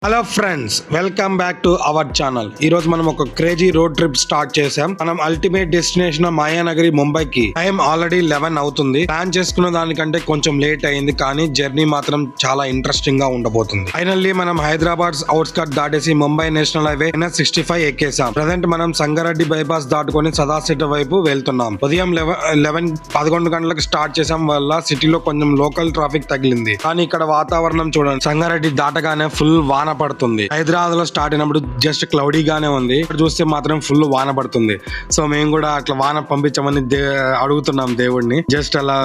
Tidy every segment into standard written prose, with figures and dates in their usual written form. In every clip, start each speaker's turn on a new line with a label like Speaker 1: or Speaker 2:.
Speaker 1: Hello friends, welcome back to our channel. ఈ రోజు మనం ఒక క్రేజీ రోడ్ ట్రిప్ స్టార్ట్ చేసాం. మనం అల్టిమేట్ డెస్టినేషన్ మాయానగరి ముంబైకి. టైం ఆల్రెడీ 11 అవుతుంది. ప్లాన్ చేసుకున్న దానికంటే కొంచెం లేట్ అయింది, కానీ జర్నీ మాత్రం చాలా ఇంట్రెస్టింగ్ గా ఉండబోతుంది. ఫైనల్లీ మనం హైదరాబాద్ అవుట్స్కట్ దాటేసి ముంబై నేషనల్ హైవే NH65 ఎక్కేసాం. ప్రజెంట్ మనం సంగారెడ్డి బైపాస్ దాటుకొని సదాశివ వైపు వెళ్తున్నాం. ఉదయం 11 గంటలకు స్టార్ట్ చేసాం వల్ల సిటీలో కొంచెం లోకల్ ట్రాఫిక్ తగిలింది. కానీ ఇక్కడ వాతావరణం చూడండి, సంగారెడ్డి దాటగానే ఫుల్ వాన పడుతుంది. హైదరాబాద్ లో స్టార్ట్ అయినప్పుడు జస్ట్ క్లౌడీగానే ఉంది, ఇక్కడ చూస్తే మాత్రం ఫుల్ వాన పడుతుంది. సో మేము కూడా అట్లా వాన పంపించమని అడుగుతున్నాం దేవుడిని. జస్ట్ అలా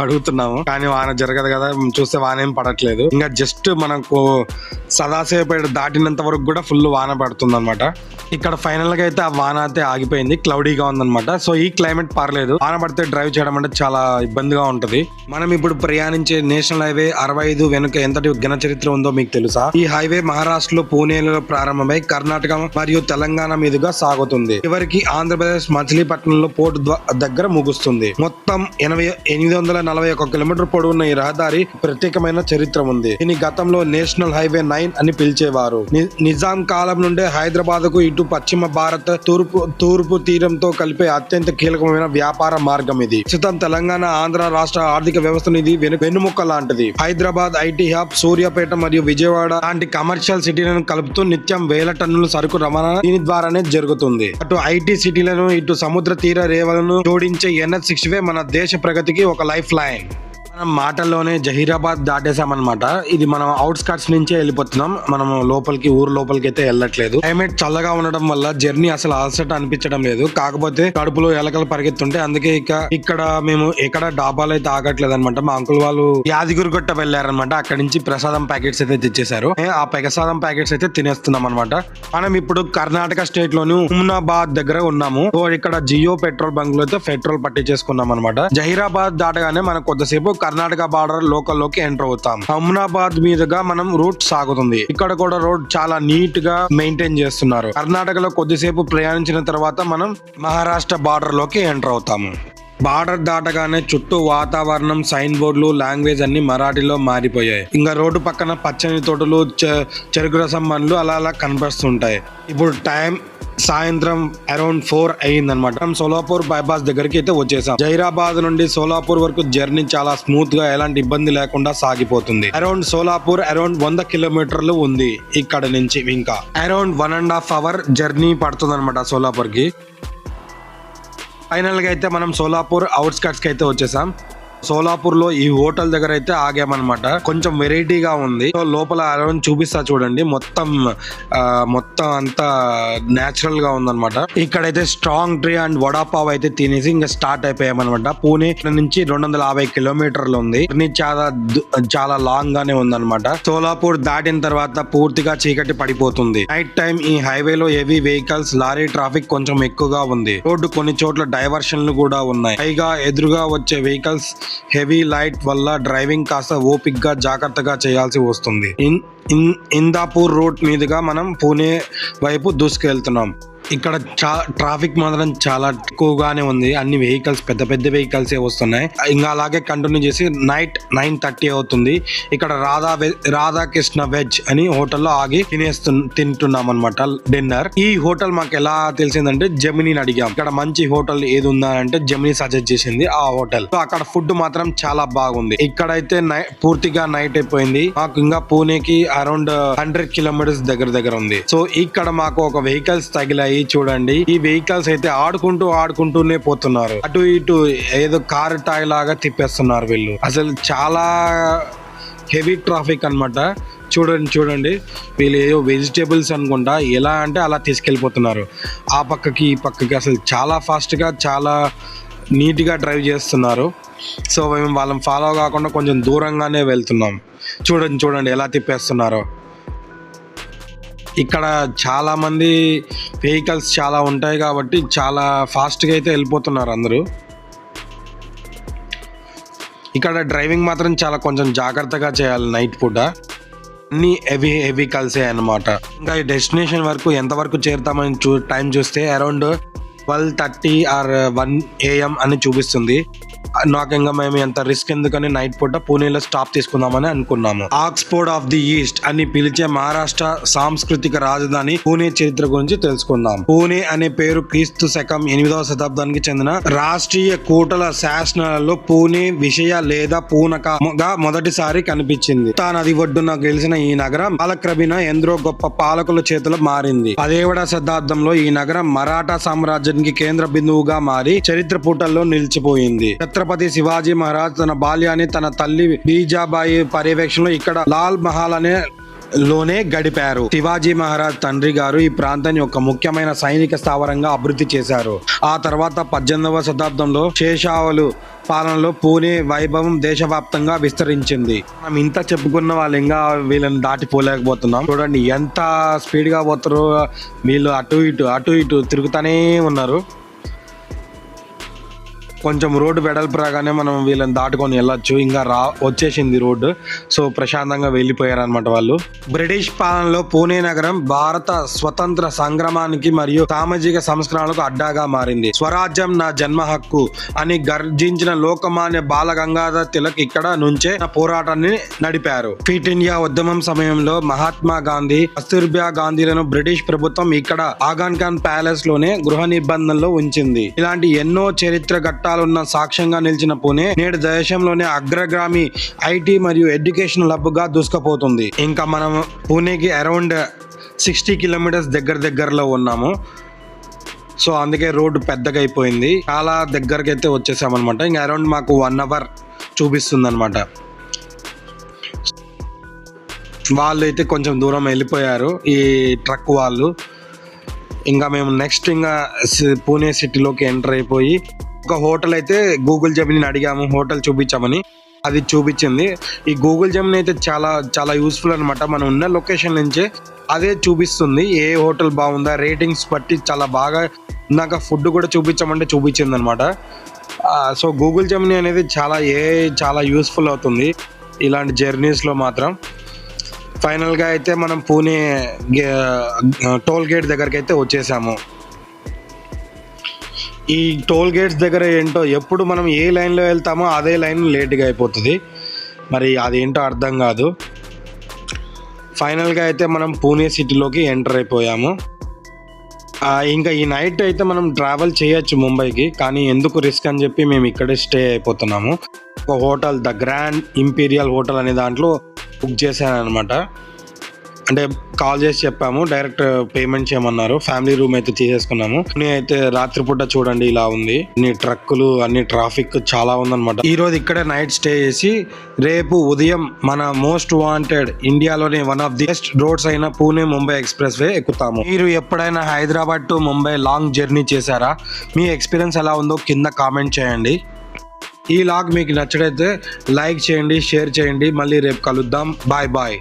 Speaker 1: అడుగుతున్నాము, కానీ వాన జరగదు కదా. చూస్తే వాన ఏం పడట్లేదు. ఇంకా జస్ట్ మనకు సదాశివపేట దాటినంత వరకు కూడా ఫుల్ వాన పడుతుంది అనమాట. ఇక్కడ ఫైనల్ గా అయితే ఆ వాన అయితే ఆగిపోయింది, క్లౌడీగా ఉందన్నమాట. సో ఈ క్లైమేట్ పర్లేదు. వాన పడితే డ్రైవ్ చేయడం అంటే చాలా ఇబ్బందిగా ఉంటది. మనం ఇప్పుడు ప్రయాణించే నేషనల్ హైవే 65 వెనుక ఎంతటి ఘన చరిత్ర ఉందో మీకు తెలుసా? ఈ హైవే మహారాష్ట్రలో పూణేలో ప్రారంభమై కర్ణాటక మరియు తెలంగాణ మీదుగా సాగుతుంది. చివరికి ఆంధ్రప్రదేశ్ మచిలీపట్నంలో పోర్టు దగ్గర ముగుస్తుంది. మొత్తం 841 కిలోమీటర్ పొడవున్న ఈ రహదారి ప్రత్యేకమైన చరిత్ర ఉంది. దీని గతంలో నేషనల్ హైవే 9 అని పిలిచేవారు. నిజాం కాలం నుండే హైదరాబాద్ కు ఇటు పశ్చిమ భారత తూర్పు తీరంతో కలిపే అత్యంత కీలకమైన వ్యాపార మార్గం ఇది. ప్రస్తుతం తెలంగాణ ఆంధ్ర రాష్ట్ర ఆర్థిక వ్యవస్థను ఇది వెన్నుముక్క లాంటిది. హైదరాబాద్ ఐటీ హబ్, సూర్యాపేట మరియు విజయవాడ లాంటి కమర్షియల్ సిటీలను కలుపుతూ నిత్యం వేల టన్నుల సరుకు రవాణా దీని ద్వారానే జరుగుతుంది. అటు ఐటీ సిటీలను, ఇటు సముద్ర తీర రేవలను జోడించే NH65 మన దేశ ప్రగతికి ఒక లైఫ్ లైన్. మనం మాటల్లోనే జహీరాబాద్ దాటేసామన్నమాట. ఇది మనం అవుట్స్కట్స్ నుంచే వెళ్ళిపోతున్నాం. మనం ఊరు లోపలికి అయితే వెళ్ళట్లేదు. క్లైమేట్ చల్లగా ఉండడం వల్ల జర్నీ అసలు అలసట అనిపించడం లేదు. కాకపోతే కడుపులో ఎలకలు పరిగెత్తుంటే అందుకే ఇక్కడ మేము ఎక్కడ డాబాలు అయితే ఆగట్లేదు అనమాట. మా అంకుల్ వాళ్ళు యాదగిరిగుట్ట వెళ్ళారనమాట. అక్కడ నుంచి ప్రసాదం ప్యాకెట్స్ అయితే తెచ్చేశారు. ఆ ప్రసాదం ప్యాకెట్స్ అయితే తినేస్తున్నాం అనమాట. మనం ఇప్పుడు కర్ణాటక స్టేట్ లోని హుమ్నాబాద్ దగ్గర ఉన్నాము. సో ఇక్కడ జియో పెట్రోల్ బంక్ లో అయితే పెట్రోల్ పట్టించేసుకున్నాం అనమాట. జహీరాబాద్ దాటగానే మనకు కొద్దిసేపు కర్ణాటక బార్డర్ లోకి ఎంటర్ అవుతాం. హుమ్నాబాద్ మీదుగా మనం రూట్ సాగుతుంది. ఇక్కడ కూడా రోడ్ చాలా నీట్ గా మెయింటైన్ చేస్తున్నారు. కర్ణాటకలో కొద్దిసేపు ప్రయాణించిన తర్వాత మనం మహారాష్ట్ర బార్డర్ లోకి ఎంటర్ అవుతాము. బార్డర్ దాటగానే చుట్టూ వాతావరణం, సైన్ బోర్డులు, లాంగ్వేజ్ అన్ని మరాఠీలో మారిపోయాయి. ఇంకా రోడ్డు పక్కన పచ్చని తోటలు, చెరుకు రసం బండ్లు అలా కనిపిస్తుంటాయి. ఇప్పుడు టైం సాయంత్రం అరౌండ్ 4 అయ్యిందనమాట. సోలాపూర్ బైపాస్ దగ్గరికి అయితే వచ్చేసాం. జహీరాబాద్ నుండి సోలాపూర్ వరకు జర్నీ చాలా స్మూత్ గా, ఎలాంటి ఇబ్బంది లేకుండా సాగిపోతుంది. సోలాపూర్ అరౌండ్ 100 కిలోమీటర్లు ఉంది. ఇక్కడ నుంచి ఇంకా అరౌండ్ 1.5 అవర్ జర్నీ పడుతుంది అనమాట సోలాపూర్ కి. ఫైనల్ గా అయితే మనం సోలాపూర్ అవుట్స్కట్స్ కి అయితే వచ్చేసాం. సోలాపూర్ లో ఈ హోటల్ దగ్గర అయితే ఆగామన్నమాట. కొంచెం వెరైటీగా ఉంది. సో లోపల అరౌండ్ చూపిస్తా చూడండి. మొత్తం అంతా నేచురల్ గా ఉందన్నమాట. ఇక్కడైతే స్ట్రాంగ్ ట్రీ అండ్ వడాపావ్ అయితే తినేసి ఇంకా స్టార్ట్ అయిపోయామన్నమాట. పూణే నుంచి 250 కిలోమీటర్లు ఉంది. చాలా లాంగ్ గానే ఉందన్నమాట. సోలాపూర్ దాటిన తర్వాత పూర్తిగా చీకటి పడిపోతుంది. నైట్ టైం ఈ హైవేలో హెవీ వెహికల్స్, లారీ ట్రాఫిక్ కొంచెం ఎక్కువగా ఉంది. రోడ్డు కొన్ని చోట్ల డైవర్షన్లు కూడా ఉన్నాయి. పైగా ఎదురుగా వచ్చే వెహికల్స్ హెవీ లైట్ వల్ల డ్రైవింగ్ కాస్త ఓపిక్ గా, జాగ్రత్తగా చేయాల్సి వస్తుంది. ఇందాపూర్ రూట్ మీదుగా మనం పూణే వైపు దూసుకెళ్తున్నాం. ఇక్కడ ట్రాఫిక్ మాత్రం చాలా ఎక్కువగానే ఉంది. అన్ని వెహికల్స్, పెద్ద వెహికల్స్ వస్తున్నాయి. ఇంకా అలాగే కంటిన్యూ చేసి నైట్ 9:30 అవుతుంది. ఇక్కడ రాధాకృష్ణ వెజ్ అని హోటల్లో ఆగి తింటున్నాం అనమాట డిన్నర్. ఈ హోటల్ మాకు ఎలా తెలిసిందంటే జెమినీని అడిగాం. ఇక్కడ మంచి హోటల్ ఏది ఉందా అంటే జెమినీ సజెస్ట్ చేసింది ఆ హోటల్. సో అక్కడ ఫుడ్ మాత్రం చాలా బాగుంది. ఇక్కడైతే పూర్తిగా నైట్ అయిపోయింది. మాకు ఇంకా పూణేకి అరౌండ్ 100 కిలోమీటర్స్ దగ్గర ఉంది. సో ఇక్కడ మాకు ఒక వెహికల్స్ తగిలాయి. చూడండి, ఈ వెహికల్స్ అయితే ఆడుకుంటూనే పోతున్నారు. అటు ఇటు ఏదో కార్ టాయ్ లాగా తిప్పేస్తున్నారు వీళ్ళు. అసలు చాలా హెవీ ట్రాఫిక్ అన్నమాట. చూడండి వీళ్ళు ఏదో వెజిటేబుల్స్ అనుకుంటా, ఎలా అంటే అలా తీసుకెళ్ళిపోతున్నారు. ఆ పక్కకి ఈ పక్కకి అసలు చాలా ఫాస్ట్ గా, చాలా నీట్ గా డ్రైవ్ చేస్తున్నారు. సో మేము వాళ్ళని ఫాలో కాకుండా కొంచెం దూరంగానే వెళ్తున్నాం. చూడండి ఎలా తిప్పేస్తున్నారో. ఇక్కడ చాలా మంది వెహికల్స్ చాలా ఉంటాయి కాబట్టి చాలా ఫాస్ట్గా అయితే వెళ్ళిపోతున్నారు అందరూ. ఇక్కడ డ్రైవింగ్ మాత్రం చాలా కొంచెం జాగ్రత్తగా చేయాలి నైట్ పూట. అన్ని వెహికల్సే అన్నమాట. ఇంకా ఈ డెస్టినేషన్ వరకు ఎంతవరకు చేరుతామని టైం చూస్తే అరౌండ్ 12:30 or 1 AM అని చూపిస్తుంది. నాకు ఇంకా మేము ఎంత రిస్క్ ఎందుకని నైట్ పూట పూణేలో స్టాప్ తీసుకుందామని అనుకున్నాము. ఆక్స్ఫోర్డ్ ఆఫ్ ది ఈస్ట్ అని పిలిచే మహారాష్ట్ర సాంస్కృతిక రాజధాని పూణే చరిత్ర గురించి తెలుసుకుందాం. పూణే అనే పేరు క్రీస్తు శకం 8వ శతాబ్దానికి చెందిన రాష్ట్రీయ కూటల శాసనాలలో పూణే విషయ లేదా పూనకగా మొదటిసారి కనిపించింది. నది ఒడ్డున గెలిచిన ఈ నగరం కాలక్రమేణా ఎందరో గొప్ప పాలకుల చేతిలో మారింది. 10వ శతాబ్దంలో ఈ నగరం మరాఠా సామ్రాజ్యానికి కేంద్ర బిందువుగా మారి చరిత్ర పుటల్లో నిలిచిపోయింది. ఛత్రపతి శివాజీ మహారాజ్ తన బాల్యాన్ని తన తల్లి బీజాబాయి పర్యవేక్షణలో ఇక్కడ లాల్ మహల్ లోనే గడిపారు. శివాజీ మహారాజ్ తండ్రి గారు ఈ ప్రాంతాన్ని ఒక ముఖ్యమైన సైనిక స్థావరంగా అభివృద్ధి చేశారు. ఆ తర్వాత 18వ శతాబ్దంలో శేషావులు పాలనలో పూణే వైభవం దేశవ్యాప్తంగా విస్తరించింది. మనం ఇంత చెప్పుకున్న వాళ్ళు ఇంకా వీళ్ళని దాటిపోలేకపోతున్నాం. చూడండి ఎంత స్పీడ్ గా పోతారో వీళ్ళు. అటు ఇటు తిరుగుతానే ఉన్నారు. కొంచెం రోడ్డు వెడల్పు రాగానే మనం వీళ్ళని దాటుకొని వెళ్ళొచ్చు. ఇంకా వచ్చేసింది రోడ్డు. సో ప్రశాంతంగా వెళ్ళిపోయారు అనమాట వాళ్ళు. బ్రిటిష్ పాలనలో పూణే నగరం భారత స్వతంత్ర సంగ్రామానికి మరియు సామాజిక సంస్కరణలకు అడ్డాగా మారింది. స్వరాజ్యం నా జన్మ హక్కు అని గర్జించిన లోకమాన్య బాల గంగాధర్ తిలక్ ఇక్కడ నుంచే పోరాటాన్ని నడిపారు. ఫిట్ ఇండియా ఉద్యమం సమయంలో మహాత్మా గాంధీ, కస్తూర్బా గాంధీలను బ్రిటిష్ ప్రభుత్వం ఇక్కడ ఆగాన్ ఖాన్ ప్యాలెస్ లోనే గృహ నిర్బంధంలో ఉంచింది. ఇలాంటి ఎన్నో చరిత్ర ఘట్టాలు ఉన్న సాక్ష్యంగా నిలిచిన పూణే నేడు దేశంలోనే అగ్రగామి ఐటీ మరియు ఎడ్యుకేషన్ హబ్ గా దూసుకుపోతుంది. ఇంకా మనం పూణేకి అరౌండ్ 60 కిలోమీటర్స్ దగ్గరలో ఉన్నాము. సో అందుకే రోడ్డు పెద్దగా అయిపోయింది. చాలా దగ్గరకి అయితే వచ్చేసామన్నమాట. ఇంకా అరౌండ్ మాకు 1 అవర్ చూపిస్తుంది అనమాట. వాళ్ళు అయితే కొంచెం దూరం వెళ్ళిపోయారు ఈ ట్రక్ వాళ్ళు. ఇంకా మేము నెక్స్ట్ ఇంకా పూణే సిటీలోకి ఎంటర్ అయిపోయి ఒక హోటల్ అయితే గూగుల్ జెమిని అడిగాము హోటల్ చూపించామని. అది చూపించింది. ఈ గూగుల్ జెమిని అయితే చాలా చాలా యూస్ఫుల్ అనమాట. మనం ఉన్న లొకేషన్ నుంచే అదే చూపిస్తుంది ఏ హోటల్ బాగుందా రేటింగ్స్ బట్టి. చాలా బాగా నాకు ఫుడ్ కూడా చూపించమంటే చూపించింది అనమాట. సో గూగుల్ జెమిని అనేది చాలా యూస్ఫుల్ అవుతుంది ఇలాంటి జర్నీస్లో మాత్రం. ఫైనల్గా అయితే మనం పూణే టోల్ గేట్ దగ్గరికి అయితే వచ్చేసాము. ఈ టోల్ గేట్స్ దగ్గర ఏంటో ఎప్పుడు మనం ఏ లైన్లో వెళ్తామో అదే లైన్ లేట్గా అయిపోతుంది. మరి అదేంటో అర్థం కాదు. ఫైనల్గా అయితే మనం పూణే సిటీలోకి ఎంటర్ అయిపోయాము. ఇంకా ఈ నైట్ అయితే మనం ట్రావెల్ చేయొచ్చు ముంబైకి, కానీ ఎందుకు రిస్క్ అని చెప్పి మేము ఇక్కడే స్టే అయిపోతున్నాము. ఒక hotel the grand imperial hotel అనే దాంట్లో బుక్ చేశాను అనమాట. అంటే కాల్ చేసి చెప్పాము, డైరెక్ట్ పేమెంట్ చేయమన్నారు. ఫ్యామిలీ రూమ్ అయితే తీసేసుకున్నాము. అయితే రాత్రిపూట చూడండి ఇలా ఉంది. అన్ని ట్రక్కులు, అన్ని ట్రాఫిక్ చాలా ఉందన్నమాట. ఈ రోజు ఇక్కడే నైట్ స్టే చేసి రేపు ఉదయం మన మోస్ట్ వాంటెడ్ ఇండియాలోనే one of the best roads అయిన పూణే ముంబై ఎక్స్ప్రెస్ వే ఎక్కుతాము. మీరు ఎప్పుడైనా Hyderabad to Mumbai long journey చేశారా? మీ ఎక్స్పీరియన్స్ ఎలా ఉందో కింద కామెంట్ చేయండి. ఈ లాగ్ మీకు నచ్చడైతే లైక్ చేయండి, షేర్ చేయండి. మళ్ళీ రేపు కలుద్దాం. Bye bye.